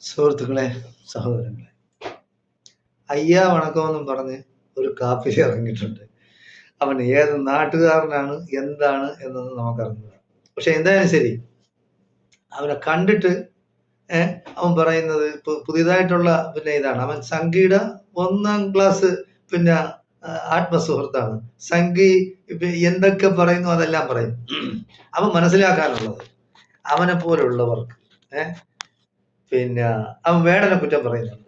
സുഹൃത്തുക്കളെ, സഹോദരങ്ങളെ, അയ്യാ വണക്കമെന്നും പറഞ്ഞ് ഒരു കാപ്പിൽ ഇറങ്ങിയിട്ടുണ്ട്. അവൻ ഏത് നാട്ടുകാരനാണ്, എന്താണ് എന്നൊന്നും നമുക്കറിഞ്ഞില്ല. പക്ഷെ എന്തായാലും ശരി, അവനെ കണ്ടിട്ട് അവൻ പറയുന്നത് പുതിയതായിട്ടുള്ള ഇതാണ്. അവൻ സംഗീയുടെ 1ാം ക്ലാസ് പിന്നെ ആത്മസുഹൃത്താണ്. സംഗി എന്തൊക്കെ പറയുന്നു അതെല്ലാം പറയും. അവൻ മനസ്സിലാക്കാനുള്ളത് അവനെ പോലുള്ളവർക്ക് പിന്നെ അവൻ വേടനെ കുറ്റം പറയുന്നുണ്ട്.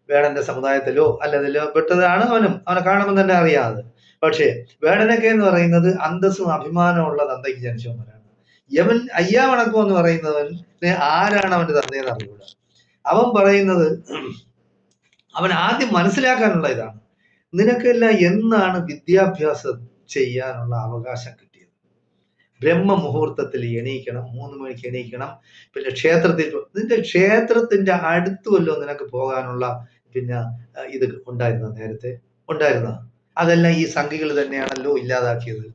വേടന്റെ സമുദായത്തിലോ അല്ലതിലോ പെട്ടതാണ് അവനെ കാണുമ്പോൾ തന്നെ അറിയാതെ. പക്ഷേ വേടനൊക്കെ എന്ന് പറയുന്നത് അന്തസ്സും അഭിമാനമുള്ള തന്തയ്ക്ക് ജനിച്ചവന്മാരാണ്. യവൻ അയ്യാ വണക്കം എന്ന് പറയുന്നവൻ ആരാണ് അവന്റെ തന്തയെന്ന് അറിയൂല. അവൻ പറയുന്നത് അവൻ ആദ്യം മനസ്സിലാക്കാനുള്ള ഇതാണ്, നിനക്കെല്ലാം എന്നാണ് വിദ്യാഭ്യാസം ചെയ്യാനുള്ള അവകാശം കിട്ടിയത്? ബ്രഹ്മമുഹൂർത്തത്തിൽ എണീക്കണം, 3 മണിക്ക് എണീക്കണം. പിന്നെ ക്ഷേത്രത്തിൽ, നിന്റെ ക്ഷേത്രത്തിന്റെ അടുത്ത് വല്ലോ നിനക്ക് പോകാനുള്ള പിന്നെ ഇത് ഉണ്ടായിരുന്ന നേരത്തെ ഉണ്ടായിരുന്ന? അതെല്ലാം ഈ സംഘികൾ തന്നെയാണല്ലോ ഇല്ലാതാക്കിയത്.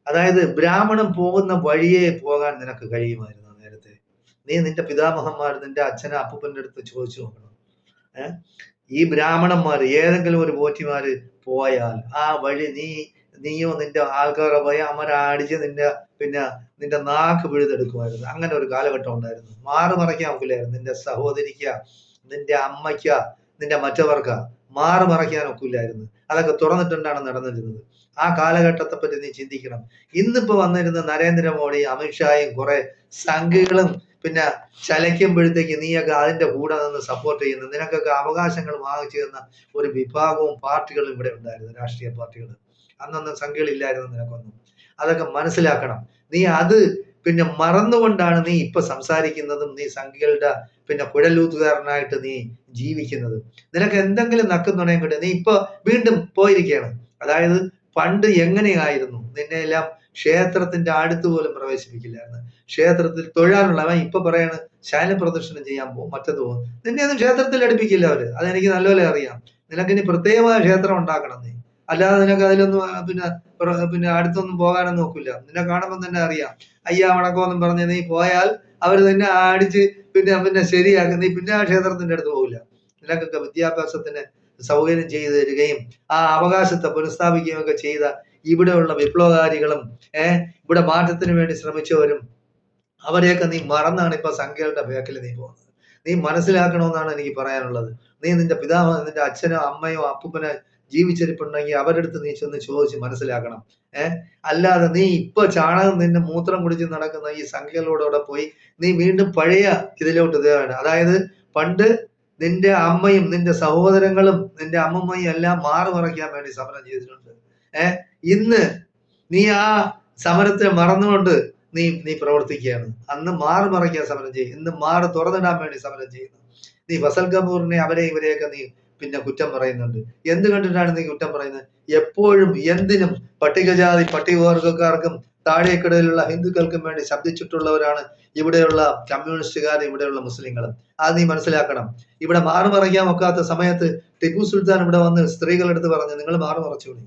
അതായത് ബ്രാഹ്മണൻ പോകുന്ന വഴിയെ പോകാൻ നിനക്ക് കഴിയുമായിരുന്നു നേരത്തെ. നീ നിന്റെ പിതാമഹന്മാർ, നിന്റെ അച്ഛനെ അപ്പൂപ്പന്റെ അടുത്ത് ചോദിച്ചു നോക്കണം. ഈ ബ്രാഹ്മണന്മാർ ഏതെങ്കിലും ഒരു പോറ്റിമാര് പോയാൽ ആ വഴി നീയോ നിന്റെ ആൾക്കാരെ പോയി അമരടിച്ച് നിന്റെ നാക്ക് പിഴുതെടുക്കുമായിരുന്നു. അങ്ങനെ ഒരു കാലഘട്ടം ഉണ്ടായിരുന്നു. മറയ്ക്കാൻ ഒക്കില്ലായിരുന്നു. നിന്റെ സഹോദരിക്ക, നിന്റെ അമ്മയ്ക്ക, നിന്റെ മറ്റവർക്ക മറയ്ക്കാൻ ഒക്കില്ലായിരുന്നു. അതൊക്കെ തുറന്നിട്ടുണ്ടാണ് നടന്നിരുന്നത്. ആ കാലഘട്ടത്തെ പറ്റി നീ ചിന്തിക്കണം. ഇന്നിപ്പോ വന്നിരുന്ന നരേന്ദ്രമോദി, അമിത്ഷായും കുറെ സംഘികളും പിന്നെ ചലയ്ക്കുമ്പോഴത്തേക്ക് നീയൊക്കെ അതിന്റെ കൂടെ നിന്ന് സപ്പോർട്ട് ചെയ്യുന്നു. നിനക്കൊക്കെ അവകാശങ്ങൾ വാങ്ങിച്ചു തന്ന ഒരു വിഭാഗവും പാർട്ടികളും ഇവിടെ ഉണ്ടായിരുന്നു, രാഷ്ട്രീയ പാർട്ടികൾ. അന്നൊന്നും സംഖ്യകളില്ലായിരുന്നു നിനക്കൊന്നും. അതൊക്കെ മനസ്സിലാക്കണം. നീ അത് പിന്നെ മറന്നുകൊണ്ടാണ് നീ ഇപ്പൊ സംസാരിക്കുന്നതും നീ സംഖ്യകളുടെ കുഴലൂത്തുകാരനായിട്ട് നീ ജീവിക്കുന്നതും. നിനക്ക് എന്തെങ്കിലും നക്കുന്നുണ്ടെങ്കിൽ കിട്ടും. നീ ഇപ്പൊ വീണ്ടും പോയിരിക്കുകയാണ്. അതായത് പണ്ട് എങ്ങനെയായിരുന്നു, നിന്നെ എല്ലാം ക്ഷേത്രത്തിന്റെ അടുത്ത് പോലും പ്രവേശിപ്പിക്കില്ലായിരുന്നു. ക്ഷേത്രത്തിൽ തൊഴാനുള്ളവൻ ഇപ്പൊ പറയാണ് ശയനപ്രദർശനം ചെയ്യാൻ പോകും, മറ്റത് പോകും. നിന്നെ ഒന്നും ക്ഷേത്രത്തിൽ അടുപ്പിക്കില്ല അവര്. അതെനിക്ക് നല്ലപോലെ അറിയാം. നിനക്കിനി പ്രത്യേകമായ ക്ഷേത്രം ഉണ്ടാക്കണം നീ. അല്ലാതെ നിനക്ക് അതിലൊന്നും പിന്നെ അടുത്തൊന്നും പോകാനൊന്നും നോക്കില്ല. നിന്നെ കാണുമ്പോൾ തന്നെ അറിയാം. അയ്യാ വണക്കമെന്നും പറഞ്ഞ് നീ പോയാൽ അവർ നിന്നെ അടിച്ച് പിന്നെ ശരിയാക്കി നീ പിന്നെ ആ ക്ഷേത്രത്തിന്റെ അടുത്ത് പോകില്ല. നിനക്കൊക്കെ വിദ്യാഭ്യാസത്തിന് സൗകര്യം ചെയ്തു തരികയും ആ അവകാശത്തെ പുനഃസ്ഥാപിക്കുകയും ഒക്കെ ചെയ്ത ഇവിടെയുള്ള വിപ്ലവകാരികളും ഇവിടെ മാറ്റത്തിന് വേണ്ടി ശ്രമിച്ചവരും അവരെയൊക്കെ നീ മറന്നാണ് ഇപ്പൊ സംഖ്യകളുടെ ബേക്കിൽ നീ പോകുന്നത്. നീ മനസ്സിലാക്കണമെന്നാണ് എനിക്ക് പറയാനുള്ളത്. നീ നിന്റെ നിന്റെ അച്ഛനോ അമ്മയോ അപ്പൂപ്പനോ ജീവിച്ചിരിപ്പുണ്ടെങ്കിൽ അവരെടുത്ത് നീ ചെന്ന് ചോദിച്ച് മനസ്സിലാക്കണം. അല്ലാതെ നീ ഇപ്പൊ ചാണകം നിന്നെ മൂത്രം കുടിച്ച് നടക്കുന്ന ഈ സംഖ്യകളോടെ പോയി നീ വീണ്ടും പഴയ ഇതിലോട്ട് ഇതാണ്. അതായത് പണ്ട് നിന്റെ അമ്മയും നിന്റെ സഹോദരങ്ങളും നിന്റെ അമ്മമ്മയും എല്ലാം മറയ്ക്കാൻ വേണ്ടി സമരം ചെയ്തിട്ടുണ്ട്. ഇന്ന് നീ ആ സമരത്തെ മറന്നുകൊണ്ട് നീ പ്രവർത്തിക്കുകയാണ്. അന്ന് മറയ്ക്കാൻ സമരം ചെയ്യും, ഇന്ന് തുറന്നിടാൻ വേണ്ടി സമരം ചെയ്യുന്നു. നീ ഫസൽ കപൂറിനെ ഇവരെയൊക്കെ നീ കുറ്റം പറയുന്നുണ്ട്. എന്ത് കണ്ടിട്ടാണ് നീ കുറ്റം പറയുന്നത്? എപ്പോഴും എന്തിനും പട്ടികജാതി പട്ടികവർഗക്കാർക്കും താഴേക്കിടയിലുള്ള ഹിന്ദുക്കൾക്കും വേണ്ടി ശബ്ദിച്ചിട്ടുള്ളവരാണ് ഇവിടെയുള്ള കമ്മ്യൂണിസ്റ്റുകാരും ഇവിടെയുള്ള മുസ്ലിങ്ങളും. അത് നീ മനസ്സിലാക്കണം. ഇവിടെ മറയ്ക്കാൻ ഒക്കാത്ത സമയത്ത് ടിപ്പു സുൽത്താൻ ഇവിടെ വന്ന് സ്ത്രീകളെടുത്ത് പറഞ്ഞു, നിങ്ങൾ മറച്ചോളി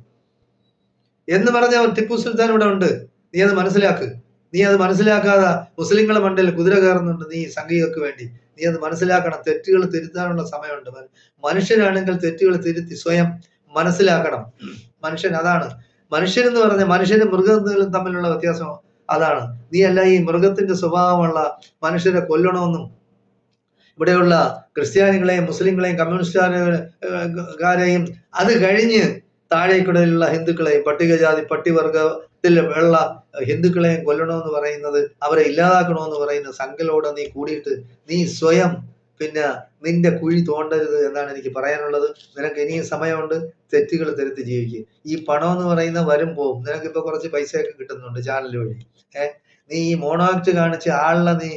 എന്ന് പറഞ്ഞ ടിപ്പു സുൽത്താൻ ഇവിടെ ഉണ്ട്. നീ അത് മനസ്സിലാക്ക്. നീ അത് മനസ്സിലാക്കാതെ മുസ്ലിങ്ങളെ മണ്ടയിൽ കുതിര കയറുന്നുണ്ട് നീ സംഘികൾക്ക് വേണ്ടി. നീ അത് മനസ്സിലാക്കണം. തെറ്റുകൾ തിരുത്താനുള്ള സമയമുണ്ട്. മനുഷ്യരാണെങ്കിൽ തെറ്റുകൾ തിരുത്തി സ്വയം മനസ്സിലാക്കണം. മനുഷ്യൻ അതാണ്. മനുഷ്യൻ എന്ന് പറഞ്ഞ മനുഷ്യനും മൃഗങ്ങളും തമ്മിലുള്ള വ്യത്യാസം അതാണ്. നീ അല്ല ഈ മൃഗത്തിന്റെ സ്വഭാവമുള്ള മനുഷ്യരെ കൊല്ലണമെന്നും ഇവിടെയുള്ള ക്രിസ്ത്യാനികളെയും മുസ്ലിങ്ങളെയും കമ്മ്യൂണിസ്റ്റുകാരെയും അത് കഴിഞ്ഞ് താഴേക്കിടയിലുള്ള ഹിന്ദുക്കളെയും പട്ടികജാതി പട്ടികവർഗത്തിൽ ഉള്ള ഹിന്ദുക്കളെയും കൊല്ലണമെന്ന് പറയുന്നത്, അവരെ ഇല്ലാതാക്കണമെന്ന് പറയുന്ന സംഘങ്ങളോട് നീ കൂടിയിട്ട് നീ സ്വയം നിന്റെ കുഴി തോണ്ടരുത് എന്നാണ് എനിക്ക് പറയാനുള്ളത്. നിനക്ക് ഇനിയും സമയമുണ്ട്. തെറ്റുകൾ തിരുത്തി ജീവിക്കുക. ഈ പണം എന്ന് പറയുന്ന വരും പോവും. നിനക്കിപ്പോ കുറച്ച് പൈസയൊക്കെ കിട്ടുന്നുണ്ട് ചാനൽ വഴി. നീ ഈ മോണോ ആക്ട് കാണിച്ച് ആളിനെ നീ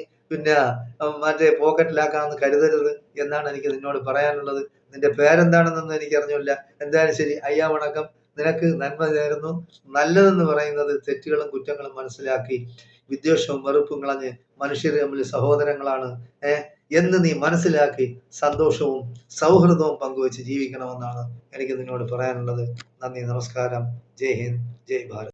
മറ്റേ പോക്കറ്റിലാക്കാമെന്ന് കരുതരുത് എന്നാണ് എനിക്ക് നിന്നോട് പറയാനുള്ളത്. നിന്റെ പേരെന്താണെന്നൊന്നും എനിക്ക് അറിഞ്ഞില്ല. എന്തായാലും ശരി, അയ്യാ വണക്കം. നിനക്ക് നന്മ നേരുന്നു. നല്ലതെന്ന് പറയുന്നത് തെറ്റുകളും കുറ്റങ്ങളും മനസ്സിലാക്കി വിദ്വേഷവും വെറുപ്പും കളഞ്ഞ് മനുഷ്യർ തമ്മിൽ സഹോദരങ്ങളാണ് എന്ന് നീ മനസ്സിലാക്കി സന്തോഷവും സൗഹൃദവും പങ്കുവെച്ച് ജീവിക്കണമെന്നാണ് എനിക്ക് നിന്നോട് പറയാനുള്ളത്. നന്ദി, നമസ്കാരം. ജയ് ഹിന്ദ്, ജയ് ഭാരത്.